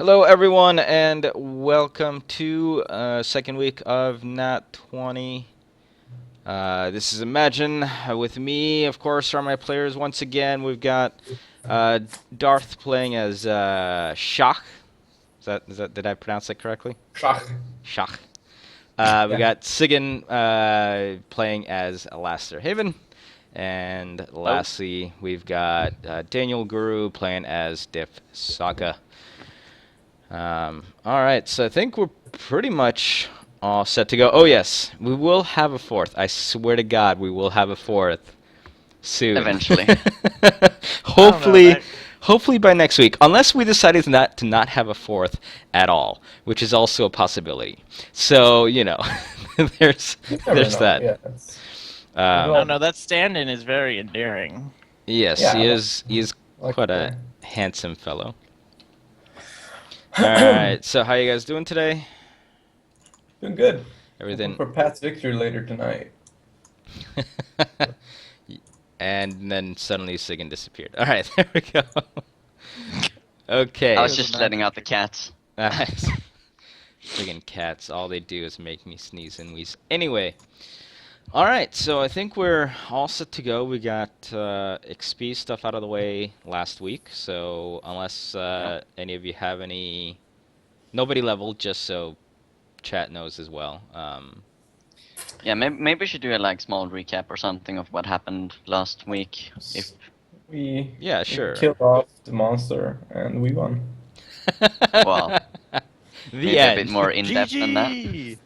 Hello, everyone, and welcome to second week of Nat 20. This is Imagine. With me, of course, are my players. Once again, we've got uh, Darth playing as Shach. Is that did I pronounce that correctly? Schach. Shach. We Yeah. got Sigan playing as Alastair Haven. And Oh, lastly, we've got Daniel Guru playing as Diff Saga. All right, so I think we're pretty much all set to go. Oh yes, we will have a fourth. I swear to God, we will have a fourth soon. eventually. I don't know hopefully, that. hopefully by next week, unless we decided not have a fourth at all, which is also a possibility. So there's You never there's know. that. Yeah. We I don't Um, don't. know. That stand-in is very endearing. yes, Yeah. he is. He is Like quite a the. handsome fellow. All right, so how you guys doing today? Doing good. Hoping Everything for Pat's victory later tonight. and then suddenly Sigan disappeared. All right, there we go. I Okay. was Feels just letting magic. out the cats. Nice. Friggin' cats. All they do is make me sneeze and wheeze. Anyway, all right. So I think we're all set to go. We got XP stuff out of the way last week. So unless Yeah. any of you have any, nobody leveled, just so chat knows as well. Yeah, maybe we should do a small recap or something of what happened last week. If We Yeah, we sure. killed off the monster and we won. well, The maybe a bit end. more in depth than that. GG.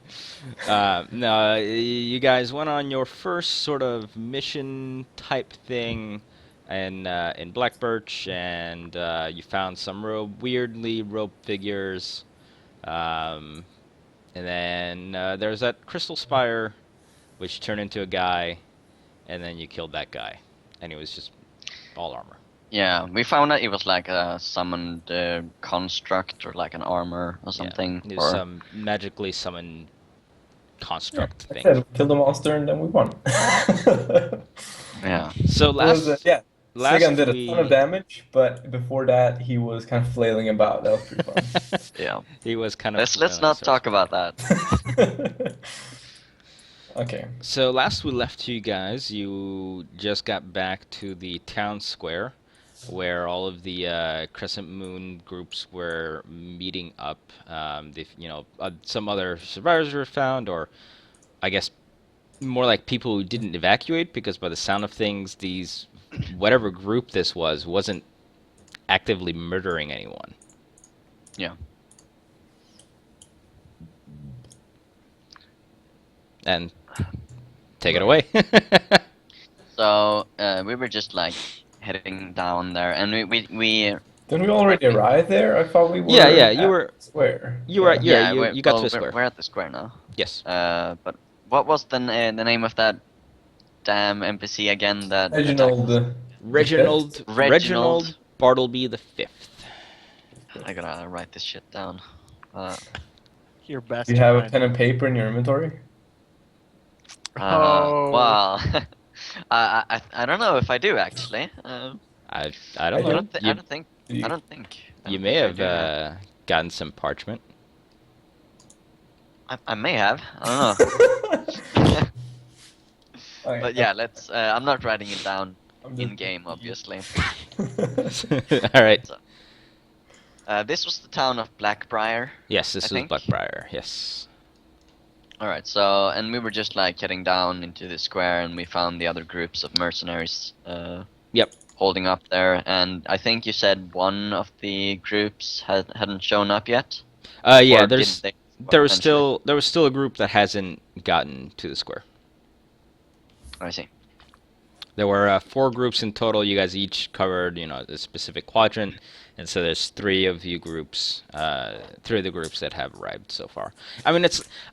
No, you guys went on your first sort of mission type thing in Black Birch, and you found some weirdly roped figures. Um, and then there's that Crystal Spire, which turned into a guy, and then you killed that guy, and he was just all armor. Yeah, we found that it was like a summoned construct or like an armor or Yeah, something. it was Or some magically summoned Yeah. construct Like I thing. said, we killed the monster and then we won. yeah, So It was yeah. Sagan last did a ton of we damage, but before that he was kind of flailing about. That was pretty fun. yeah. he was kind of Let's flailing, not so to talk speak. about that. Okay. So last we left you guys, you just got back to the town square, where all of the Crescent Moon groups were meeting up. Some other survivors were found, or I guess more like people who didn't evacuate, because by the sound of things, these whatever group this wasn't actively murdering anyone. Yeah. And take it Right. away. So we were just heading down there, and we Didn't we already arrive there? I thought we Yeah, were yeah, you at were the square. you were Yeah. yeah, yeah you got to the square. we're at the square now. Yes. But what was the name of that damn NPC again that attacked Reginald us? the Fifth. Reginald Reginald. Bartleby the Fifth. I gotta write this shit down. Uh, Your best. Do you have a friend. pen and paper in your inventory? Oh. well, I don't know if I do actually. I I don't I know. do. don't thi- I You don't think Do you? I don't think I you don't may think I have do now. gotten some parchment. I may have. I don't know. Okay, But yeah, let's. I'm not writing it down I'm in just. game, obviously. All right. So, this was the town of Blackbriar, Yes, I this was think. Blackbriar. Yes. All right. So, and we were just heading down into the square, and we found the other groups of mercenaries. Yep. Holding up there, and I think you said one of the groups hadn't shown up yet, Yeah. or did they? There was still a group that hasn't gotten to the square. I see. There were four groups in total. You guys each covered, a specific quadrant, and so there's three of the groups that have arrived so far. I mean,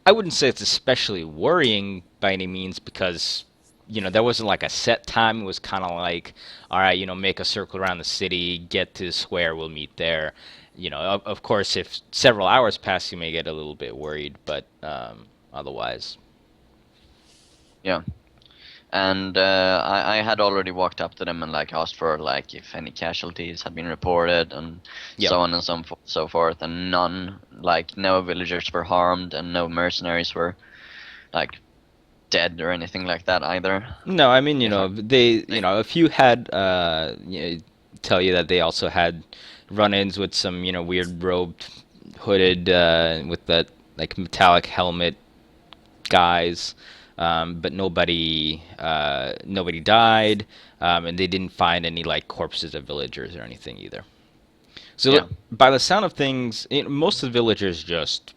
I wouldn't say it's especially worrying by any means because, there wasn't like a set time. It was kind of like, all right, make a circle around the city, get to the square, we'll meet there. Of course, if several hours pass, you may get a little bit worried, but otherwise, Yeah. And I had already walked up to them and like asked for like if any casualties had been reported and Yep. so on and so forth, and none, like no villagers were harmed and no mercenaries were like dead or anything like that either. No, I mean, you If know, I- a few had, tell you that they also had run-ins with some, weird robed, hooded, with that, like, metallic helmet guys, but nobody died, and they didn't find any, like, corpses of villagers or anything either. So, Yeah. by the sound of things, most of the villagers just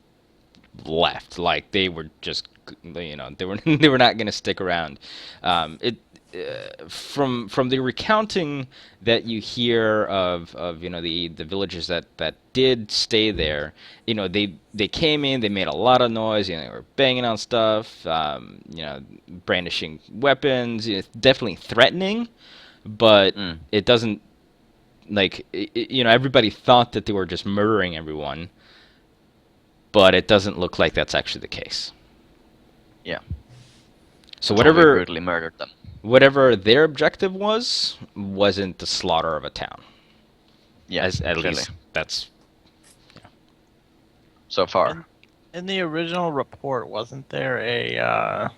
left. Like they were just, they were they were not going to stick around. It from the recounting that you hear of the villagers that did stay there. They came in, they made a lot of noise. They were banging on stuff. Brandishing weapons. Definitely threatening, but Mm. it doesn't like everybody thought that they were just murdering everyone, but it doesn't look like that's actually the case. Yeah. So We whatever brutally murdered them. whatever their objective wasn't the slaughter of a town. Yeah, At clearly. least that's So far. In the original report, wasn't there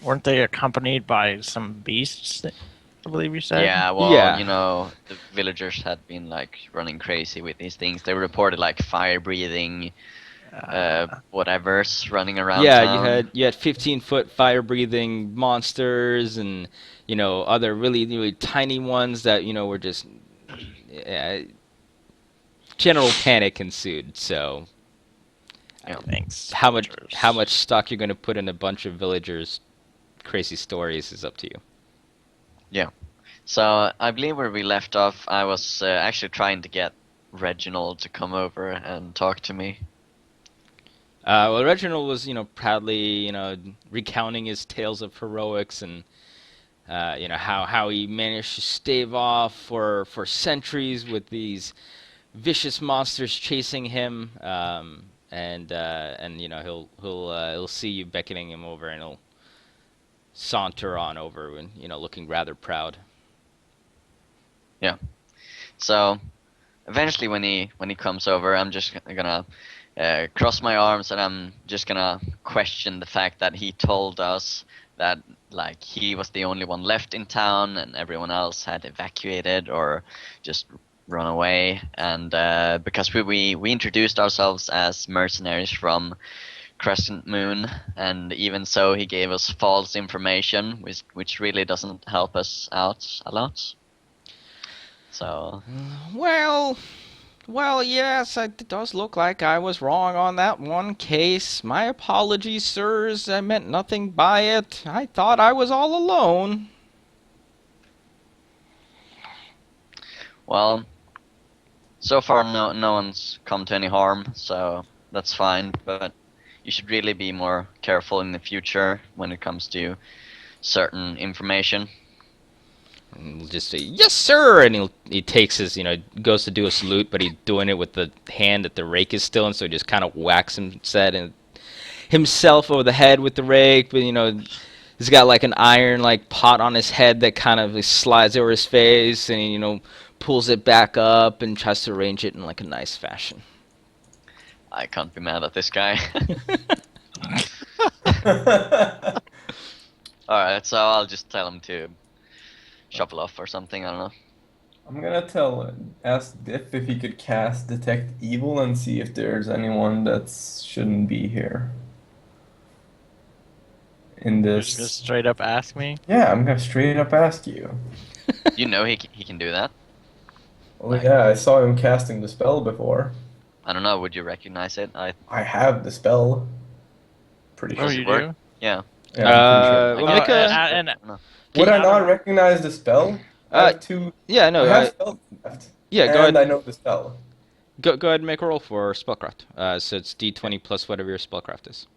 weren't they accompanied by some beasts? I believe you said. Yeah, well, Yeah. the villagers had been like running crazy with these things. They reported like fire-breathing, whatever's running around yeah. town. You had 15-foot fire-breathing monsters and other really really tiny ones that were just general panic ensued. So Yeah. Thanks. how much villagers. stock you're going to put in a bunch of villagers' crazy stories is up to you. So I believe where we left off, I was actually trying to get Reginald to come over and talk to me. Well, Reginald was, proudly, recounting his tales of heroics and, how he managed to stave off for centuries with these vicious monsters chasing him. And he'll see you beckoning him over, and he'll saunter on over and looking rather proud. So eventually, when he comes over, I'm just gonna cross my arms and I'm just gonna question the fact that he told us that like he was the only one left in town and everyone else had evacuated or just run away. And because we introduced ourselves as mercenaries from Crescent Moon, and even so, he gave us false information, which really doesn't help us out a lot. So Well, yes, it does look like I was wrong on that one case. My apologies, sirs. I meant nothing by it. I thought I was all alone. well, so far no one's come to any harm, so that's fine. But you should really be more careful in the future when it comes to certain information. And he'll just say, "Yes, sir," and he takes his, goes to do a salute, but he's doing it with the hand that the rake is still in, so he just kind of whacks himself over the head with the rake, but he's got like an iron like pot on his head that kind of slides over his face, and he, pulls it back up and tries to arrange it in like a nice fashion. I can't be mad at this guy. Alright, so I'll just tell him to shuffle off or something, I don't know. I'm gonna ask Diff if he could cast Detect Evil and see if there's anyone that shouldn't be here. In Just this. straight up ask me. Yeah, I'm gonna straight up ask you. You know he can do that. Well, yeah, I saw him casting the spell before. I don't know, would you recognize it? I have the spell. Pretty Oh, sure. you work? do? Yeah. Yeah, I'm pretty sure. Well, Like, make a- and no. Would I I not don't- recognize the spell? I have two. Yeah, I no, have spells left. yeah, go And ahead. I know the spell. Go ahead and make a roll for spellcraft. So it's D20 plus whatever your spellcraft is.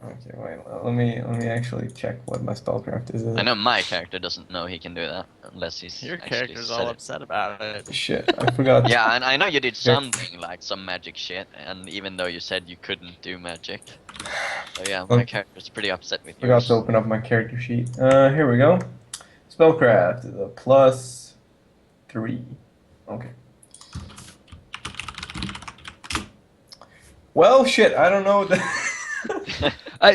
Okay, wait. Let me actually check what my spellcraft is. I know my character doesn't know he can do that unless he's your actually character's said all it. upset about it. Shit, I forgot. Yeah, and I know you did something like some magic shit, and even though you said you couldn't do magic, so yeah, my Okay. character's pretty upset with you. Forgot to open up my character sheet. Here we go. Spellcraft is a +3. Okay. Well, shit, I don't know.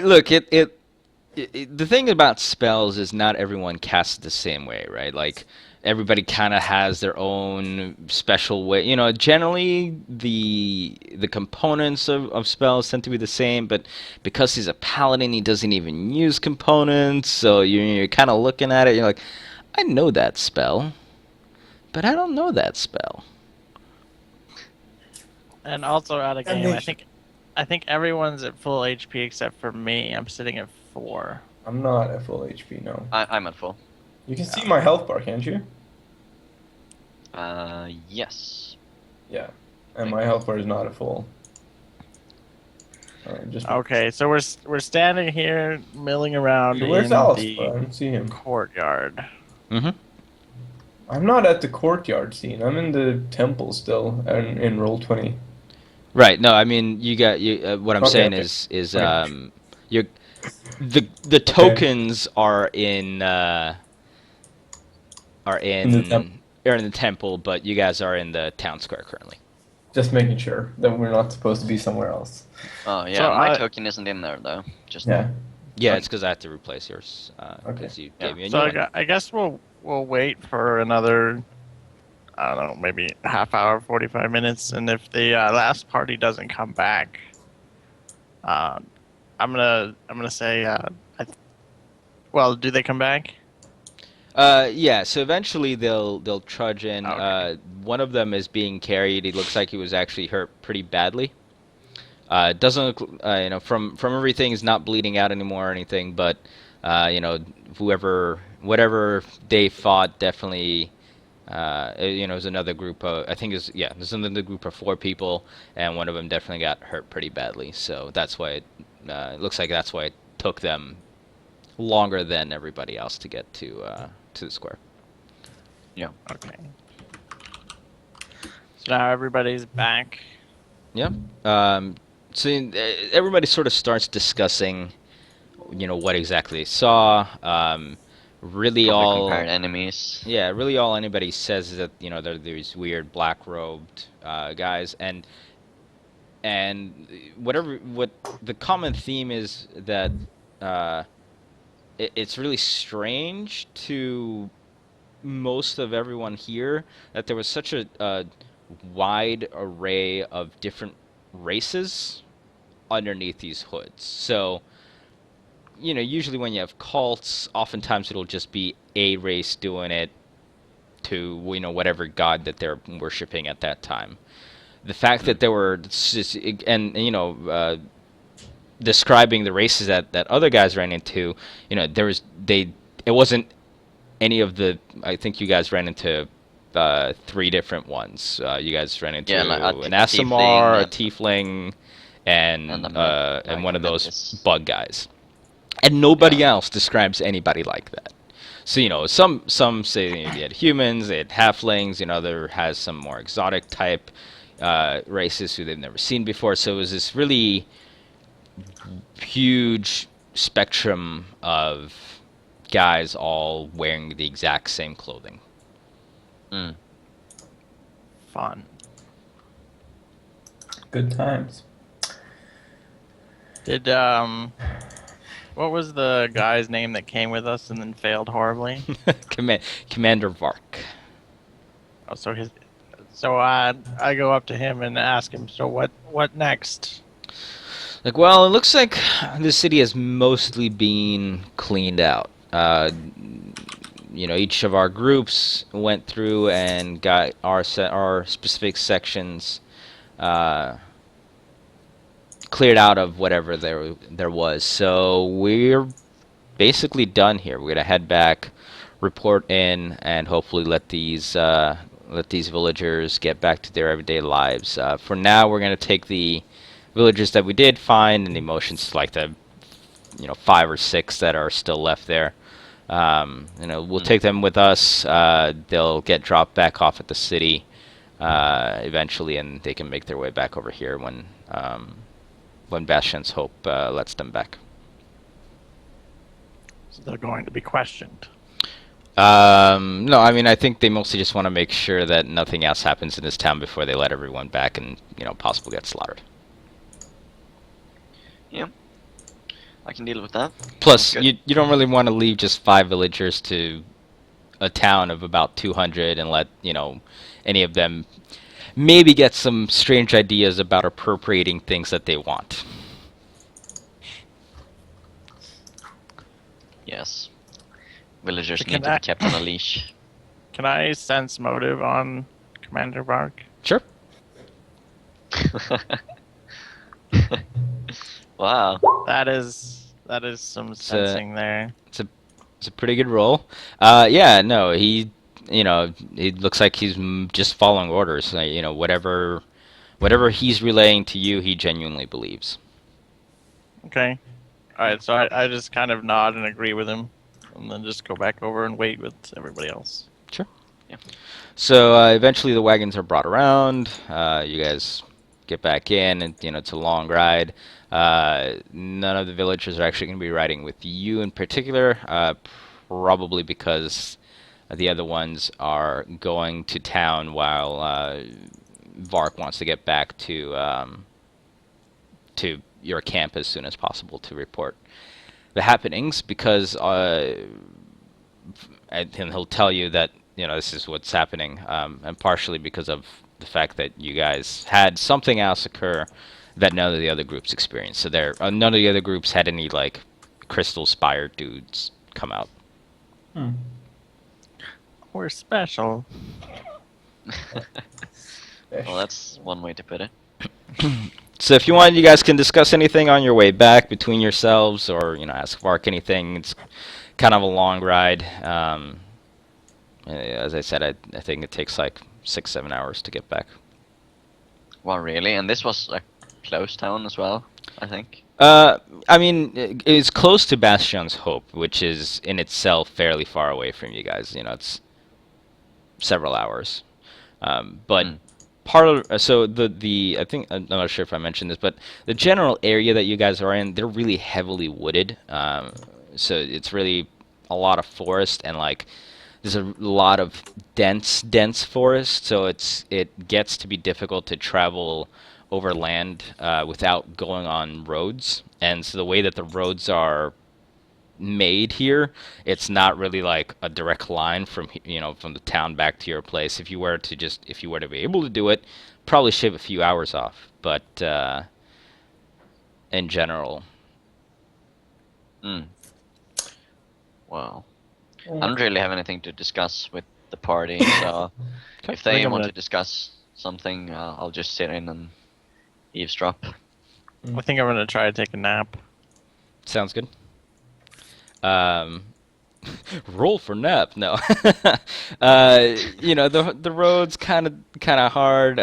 Look, the thing about spells is not everyone casts the same way, right? Like everybody kind of has their own special way. You know, generally the components of spells tend to be the same, but because he's a paladin, he doesn't even use components. So you're kind of looking at it, you're like, I know that spell, but I don't know that spell. And also out of game, Damnation. I think everyone's at full HP except for me. I'm sitting at 4. I'm not at full HP, no. I'm at full. You can see my health bar, can't you? Yes. Yeah. And my health bar is not at full. Just Okay, so we're standing here milling around Where's in Alice? the I don't see him. courtyard. Mm-hmm. I'm not at the courtyard scene. I'm in the temple still, and in Roll20. Right. No, I mean you got you. What I'm Okay, saying okay. is Okay. you the tokens are in In the temp- are in the temple, but you guys are in the town square currently. Just making sure that we're not supposed to be somewhere else. Oh yeah, So, my token isn't in there though. Just Yeah. Yeah, Okay. it's because I have to replace yours. Okay. Because you Yeah. gave me a So new I, one. I guess we'll wait for another, I don't know, maybe half hour, 45 minutes, and if the last party doesn't come back, I'm gonna say, well, do they come back? Yeah, so eventually they'll trudge in. Okay. One of them is being carried. He looks like he was actually hurt pretty badly. It doesn't look, you know, from everything, he's not bleeding out anymore or anything. But you know, whatever they fought, definitely, you know, it was another group of, I think there's another group of 4 people, and one of them definitely got hurt pretty badly. So that's why it looks like that's why it took them longer than everybody else to get to the square. Okay. So now everybody's back. Yeah. So everybody sort of starts discussing, you know, what exactly they saw. Really probably all, compared enemies. yeah, really all anybody says is that, you know, they're these weird black robed guys, and what the common theme is that it's really strange to most of everyone here that there was such a wide array of different races underneath these hoods. So, you know, usually when you have cults, oftentimes it'll just be a race doing it to, you know, whatever god that they're worshiping at that time. The fact that there were, and you know, describing the races that other guys ran into, you know, it wasn't any of the, I think you guys ran into 3 different ones. You guys ran into Yeah, like an a Asimar, a tiefling, tiefling, and and and like one of those Mantis. bug guys. And nobody Yeah. else describes anybody like that. So, you know, some say they had humans, they had halflings, you know, there has some more exotic type races who they've never seen before. So it was this really huge spectrum of guys all wearing the exact same clothing. Mm. Fun. Good times. Did what was the guy's name that came with us and then failed horribly? Commander Vark. Oh, so I go up to him and ask him, so what next? Like, well, it looks like the city has mostly been cleaned out. You know, each of our groups went through and got our specific sections cleared out of whatever there was. So we're basically done here. We're gonna head back, report in, and hopefully let these villagers get back to their everyday lives. For now, we're gonna take the villagers that we did find and the emotions, like the 5 or 6 that are still left there. You know, we'll take them with us. They'll get dropped back off at the city eventually, and they can make their way back over here when Bastion's Hope lets them back. So they're going to be questioned. No, I mean, I think they mostly just want to make sure that nothing else happens in this town before they let everyone back and, possibly get slaughtered. Yeah, I can deal with that. Plus, Sounds you don't really want to leave just 5 villagers to a town of about 200 and let, any of them maybe get some strange ideas about appropriating things that they want. Yes. Villagers So need can to be I- kept on a leash. Can I sense motive on Commander Bark? Sure. Wow. That is some sensing there. It's a pretty good roll. Yeah, no, it looks like he's just following orders. Whatever he's relaying to you, he genuinely believes. Okay. Alright, so I just kind of nod and agree with him. And then just go back over and wait with everybody else. Sure. Yeah. So eventually the wagons are brought around. You guys get back in, and it's a long ride. None of the villagers are actually going to be riding with you in particular, probably because the other ones are going to town while Vark wants to get back to your camp as soon as possible to report the happenings, because and he'll tell you that this is what's happening, and partially because of the fact that you guys had something else occur that none of the other groups experienced. So none of the other groups had any like crystal spire dudes come out. We're special. Well, that's one way to put it. So if you want, you guys can discuss anything on your way back between yourselves, or ask Vark anything. It's kind of a long ride. As I said, I think it takes like 6-7 hours to get back. Wow, really? And this was a close town as well, I think. I mean, it's close to Bastion's Hope, which is in itself fairly far away from you guys. It's several hours. But part of so the I think, I'm not sure if I mentioned this, but the general area that you guys are in, they're really heavily wooded. So it's really a lot of forest, and like there's a lot of dense forest. So it gets to be difficult to travel over land without going on roads. And so the way that the roads are made here, it's not really like a direct line from from the town back to your place. If you were to be able to do it, probably shave a few hours off. But in general, Wow. I don't really have anything to discuss with the party, so if I they think want I'm to discuss something, I'll just sit in and eavesdrop. I think I'm gonna try to take a nap. sounds good. Roll for nap. No. The road's kind of hard.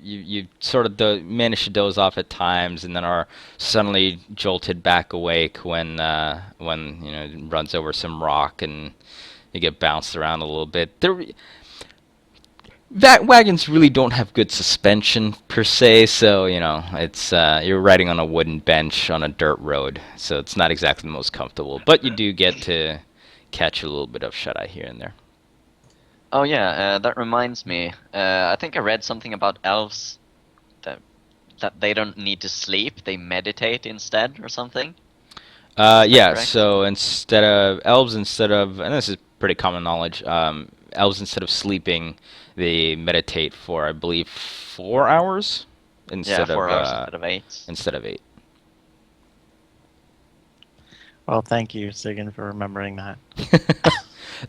You sort of manage to doze off at times, and then are suddenly jolted back awake when it runs over some rock and you get bounced around a little bit. Wagons really don't have good suspension per se, so it's you're riding on a wooden bench on a dirt road, so it's not exactly the most comfortable. But you do get to catch a little bit of shut-eye here and there. Oh yeah, that reminds me. I think I read something about elves that they don't need to sleep; they meditate instead, or something. Yeah. correct? So and this is pretty common knowledge. Elves, instead of sleeping, they meditate for, I believe, 4 hours Yeah, instead 4 hours of instead of 8. instead of 8. Well, thank you, Sigyn, for remembering that.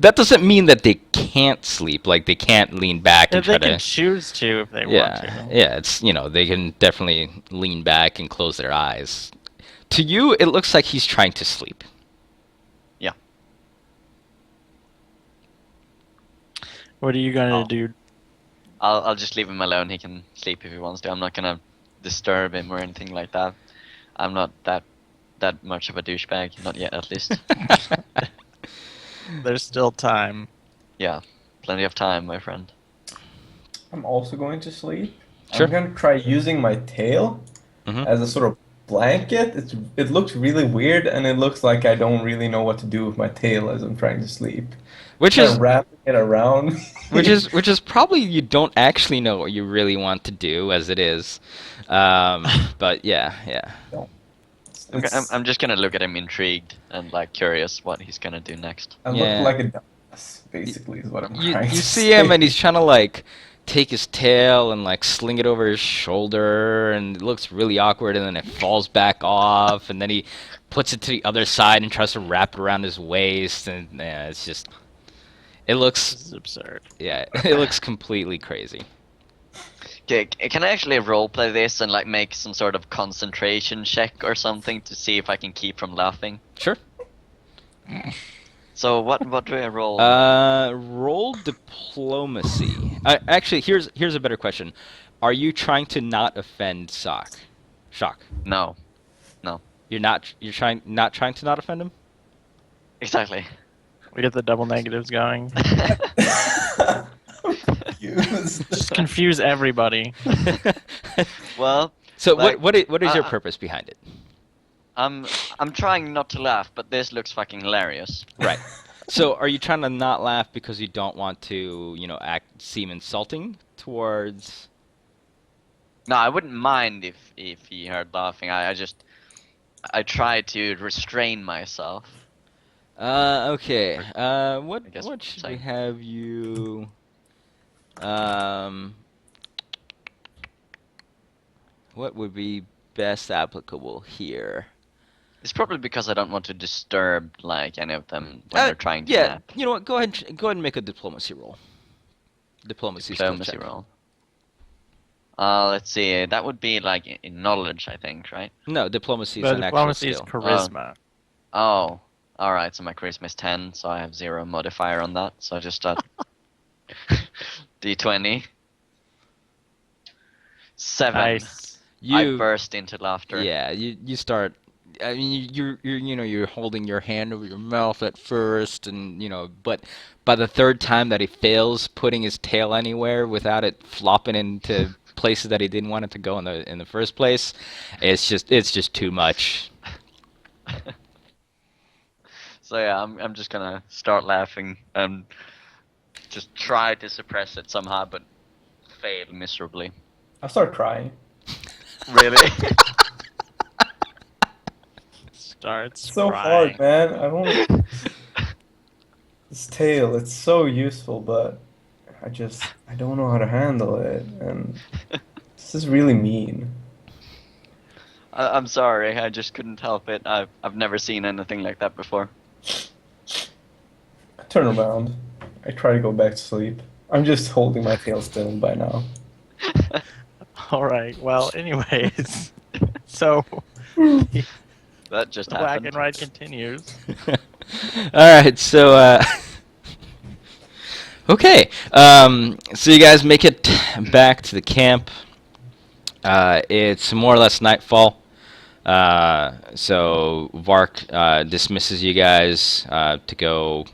That doesn't mean that they can't sleep, like they can't lean back and They try can to. choose to if they want Yeah, to. yeah. It's they can definitely lean back and close their eyes. To you, it looks like he's trying to sleep. What are you gonna Oh. do? I'll just leave him alone. He can sleep if he wants to. I'm not gonna disturb him or anything like that. I'm not that much of a douchebag, not yet at least. There's still time. Yeah, plenty of time, my friend. I'm also going to sleep. Sure. I'm going to try using my tail Mhm. as a sort of blanket. It looks really weird, and it looks like I don't really know what to do with my tail as I'm trying to sleep. Which Kind is of wrapping it around. which is probably you don't actually know what you really want to do as it is. But yeah, yeah. Okay, It's, I'm just gonna look at him intrigued and like curious what he's gonna do next. I look Yeah. like a dumbass, basically, is what I'm You trying to see him say. and he's trying to like take his tail and like sling it over his shoulder and it looks really awkward and then it falls back off and then he puts it to the other side and tries to wrap it around his waist and yeah, it's just it This looks is absurd. yeah, it looks completely crazy. Okay, can I actually roleplay this and like make some sort of concentration check or something to see if I can keep from laughing? Sure. So what do I roll? Roll diplomacy. Actually, here's a better question. Are you trying to not offend Shock? No, You're trying to not offend him? exactly. We get the double negatives going. Just confuse everybody. Well, So like, what is your uh, purpose behind it? I'm trying not to laugh, but this looks fucking hilarious. Right. So are you trying to not laugh because you don't want to, seem insulting towards? No, I wouldn't mind if he heard laughing. I try to restrain myself. Okay. What I guess what should we saying. have you? Um. What would be best applicable here? It's probably because I don't want to disturb like any of them when they're trying to Yeah. nap. You know what? Go ahead and make a diplomacy roll. Diplomacy skill Diplomacy check. roll. Let's see. That would be like in knowledge, I think, right? No, diplomacy is But an diplomacy actual is skill. charisma. Oh, all right. So my charisma is 10, so I have 0 modifier on that. So I just D20. 7. Nice. I You burst into laughter. Yeah, you start. I mean, you're holding your hand over your mouth at first, and but by the third time that he fails putting his tail anywhere without it flopping into places that he didn't want it to go in the first place, it's just too much. So yeah, I'm just gonna start laughing and just try to suppress it somehow, but fail miserably. I start crying. Really? Starts It's so crying. hard, man. I don't. This tail, it's so useful, but I don't know how to handle it, and this is really mean. I'm sorry, I just couldn't help it. I've never seen anything like that before. I turn around. I try to go back to sleep. I'm just holding my tail still by now. All right. Well, anyways, so That just the black happened. and white continues. All right, so okay, so you guys make it back to the camp. It's more or less nightfall. So Vark dismisses you guys to go.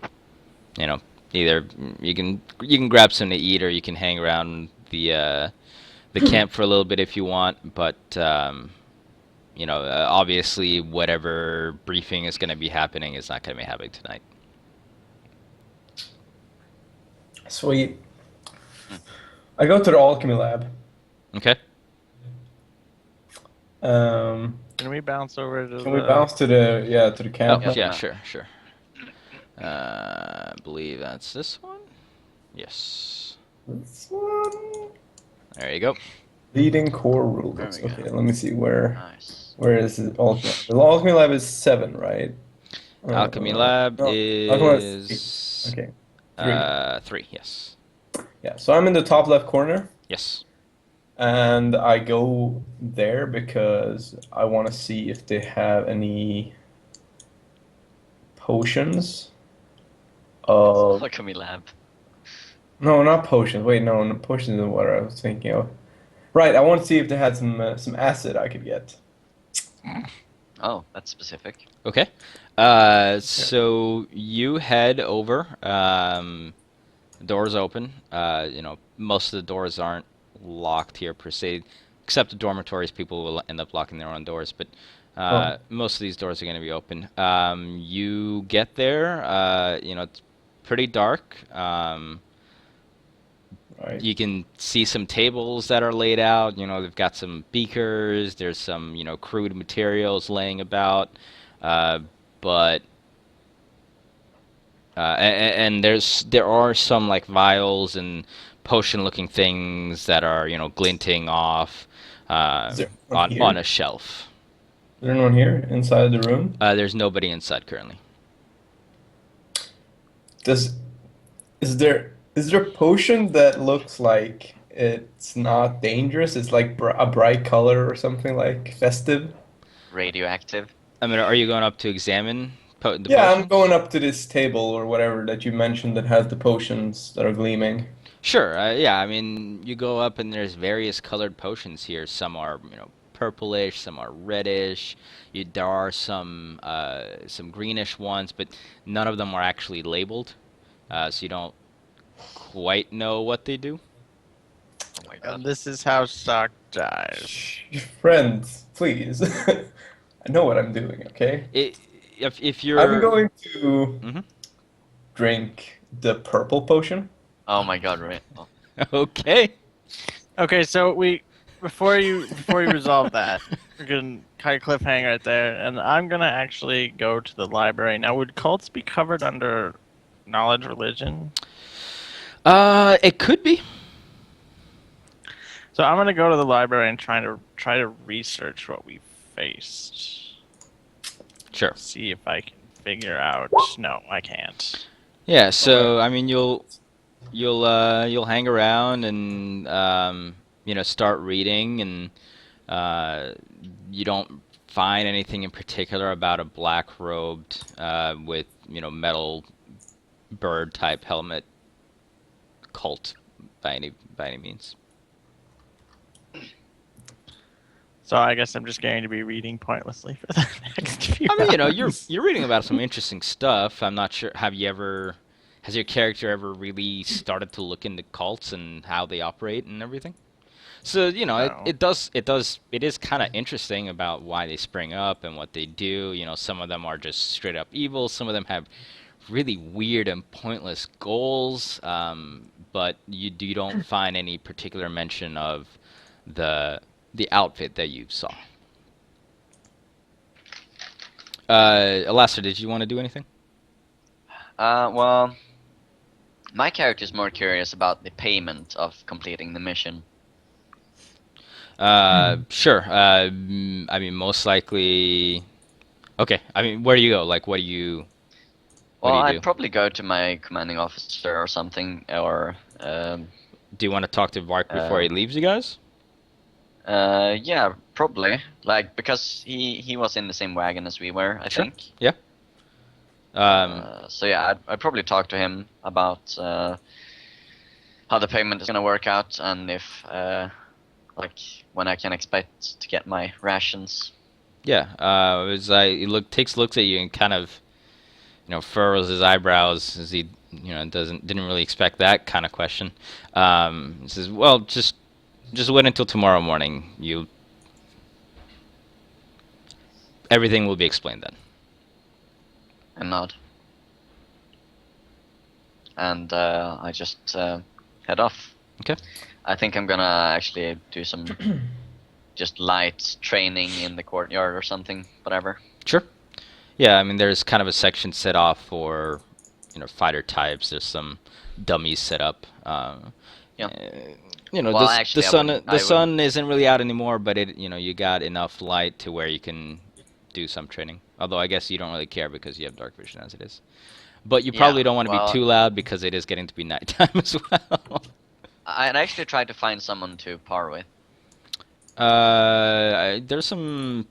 Either you can grab something to eat or you can hang around the camp for a little bit if you want. But obviously whatever briefing is going to be happening is not going to be happening tonight. Sweet. I go to the alchemy lab. Okay. Can we bounce over to Can we bounce to the Oh, camp? Yeah. yeah, sure. I believe that's this one. Yes. This one. There you go. Leading core rules. There we go. Okay, let me see where Nice. is it? Alchemy. The alchemy lab is 7, right? Alchemy lab no, alchemy lab is is 8. Okay. 3. Yes. Yeah. So I'm in the top left corner, Yes. and I go there because I want to see if they have any potions. Alchemy lab. No, not potions. Wait, no, potions isn't what I was thinking of. Right, I want to see if they had some acid I could get. Oh, that's specific. Okay. So you head over. Doors open. Most of the doors aren't locked here per se. except the dormitories, people will end up locking their own doors. But Oh, most of these doors are going to be open. You get there. It's pretty dark. right. You can see some tables that are laid out. They've got some beakers. There's some crude materials laying about. Uh, but and there are some like vials and potion-looking things that are glinting off Is there anyone on here? a shelf. Is there anyone here inside the room? There's nobody inside currently. Does is there a potion that looks like it's not dangerous? It's like br a bright color or something like festive. Radioactive. I mean, are you going up to examine the Yeah, I'm potions? going up to this table or whatever that you mentioned that has the potions that are gleaming. Sure. Yeah. I mean, you go up and there's various colored potions here. Some are purplish, some are reddish. There are some greenish ones, but none of them are actually labeled, so you don't quite know what they do. Oh my And god. this is how Sock dies. Shh, friends, please. I know what I'm doing, okay? If I'm you're going to Mhm. drink the purple potion. Oh my god, right. Oh. Okay. Okay, so before you resolve that, we're gonna kind of cliffhanger right there, and I'm gonna actually go to the library. Now, would cults be covered under knowledge religion? It could be. So I'm gonna go to the library and try to research what we faced. Sure. See if I can figure out. No, I can't. Yeah. So I mean, you'll hang around and start reading, and uh, you don't find anything in particular about a black robed with metal bird type helmet cult by any means. So I guess I'm just going to be reading pointlessly for the next few I mean, you're hours. you're reading about some interesting stuff. I'm not sure. Has your character ever really started to look into cults and how they operate and everything? So No. it is kind of interesting about why they spring up and what they do. Some of them are just straight up evil. Some of them have really weird and pointless goals. But you don't find any particular mention of the the outfit that you saw. Alastair, did you want to do anything? Well, my character is more curious about the payment of completing the mission. Sure. I mean, most likely. Okay. I mean, where do you go? Like, what Well, do you I'd do? probably go to my commanding officer or something, or Do you want to talk to Vark before he um, leaves, you guys? yeah, probably. Like because he was in the same wagon as we were, I Sure. think. Yeah. Um, So yeah, I'd probably talk to him about how the payment is gonna work out and if like when I can expect to get my rations. yeah. As he takes looks at you and kind of, furrows his eyebrows as he, didn't really expect that kind of question. He says, "Well, just wait until tomorrow morning. Everything will be explained then." And nod. And I just head off. Okay. I think I'm gonna actually do some just light training in the courtyard or something, whatever. Sure. Yeah, I mean, there's kind of a section set off for, fighter types. There's some dummies set up. Yeah. The Well, actually, sun I the wouldn't. sun isn't really out anymore, but you got enough light to where you can do some training. Although I guess you don't really care because you have dark vision as it is. But you Yeah. probably don't want to be Well, too loud because it is getting to be nighttime as well. I'd actually tried to find someone to par with. There's some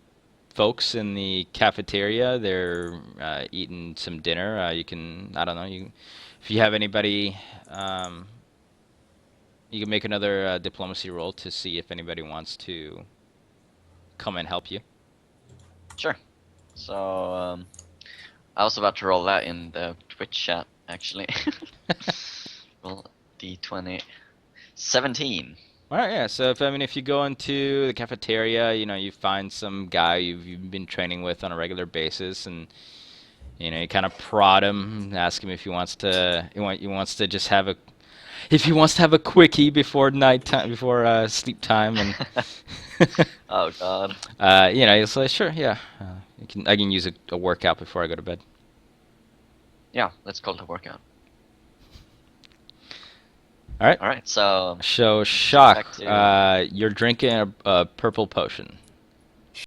folks in the cafeteria. They're eating some dinner. I don't know, if you have anybody, you can make another diplomacy roll to see if anybody wants to come and help you. Sure. So I was about to roll that in the Twitch chat actually. Roll D20. 17. All right, yeah. So if you go into the cafeteria, you find some guy you've been training with on a regular basis, and you kind of prod him, ask him if he wants to just have a if he wants to have a quickie before nighttime, before sleep time, and Oh God. he'll say, sure, yeah, I can use a workout before I go to bed. Yeah, let's call it a workout. All right. All right, so So back shock, to you're drinking a purple potion.